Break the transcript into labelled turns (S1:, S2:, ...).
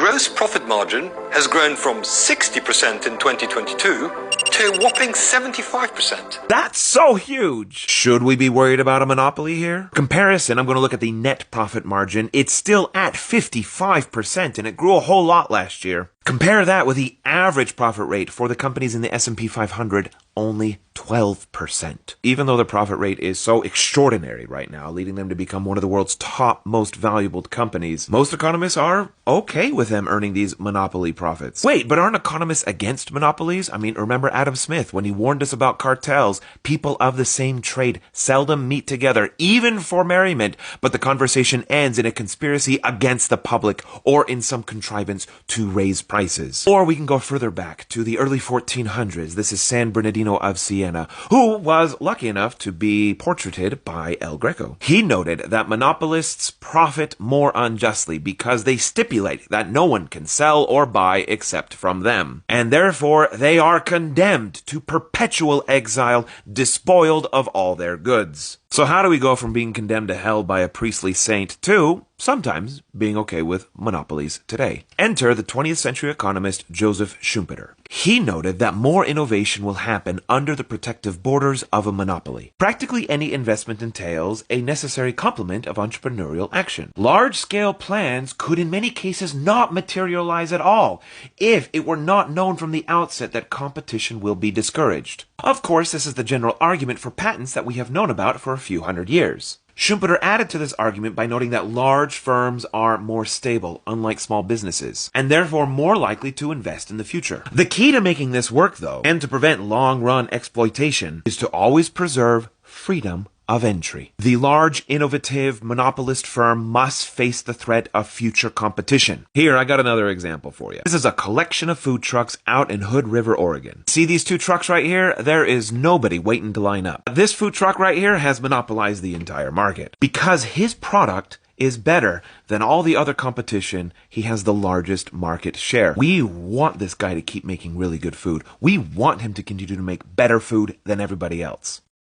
S1: gross profit margin has grown from 60% in 2022 to a whopping 75%.
S2: That's so huge! Should we be worried about a monopoly here? Comparison, I'm going to look at the net profit margin. It's still at 55%, and it grew a whole lot last year. Compare that with the average profit rate for the companies in the S&P 500, only 12%. Even though the profit rate is so extraordinary right now, leading them to become one of the world's top most valuable companies, most economists are okay with them earning these monopoly profits. Wait, but aren't economists against monopolies? I mean, remember Adam Smith when he warned us about cartels? People of the same trade seldom meet together, even for merriment, but the conversation ends in a conspiracy against the public or in some contrivance to raise prices. Or we can go further back to the early 1400s. This is San Bernardino of Siena, who was lucky enough to be portraited by El Greco. He noted that monopolists profit more unjustly because they stipulate that no one can sell or buy except from them, and therefore they are condemned to perpetual exile, despoiled of all their goods. So how do we go from being condemned to hell by a priestly saint to sometimes being okay with monopolies today? Enter the 20th century economist Joseph Schumpeter. He noted that more innovation will happen under the protective borders of a monopoly. Practically any investment entails a necessary complement of entrepreneurial action. Large-scale plans could in many cases not materialize at all if it were not known from the outset that competition will be discouraged. Of course, this is the general argument for patents that we have known about for a few hundred years. Schumpeter added to this argument by noting that large firms are more stable, unlike small businesses, and therefore more likely to invest in the future. The key to making this work, though, and to prevent long-run exploitation, is to always preserve freedom of entry. The large, innovative, monopolist firm must face the threat of future competition. Here, I got another example for you. This is a collection of food trucks out in Hood River, Oregon. See these two trucks right here? There is nobody waiting to line up. This food truck right here has monopolized the entire market. Because his product is better than all the other competition, he has the largest market share. We want this guy to keep making really good food. We want him to continue to make better food than everybody else.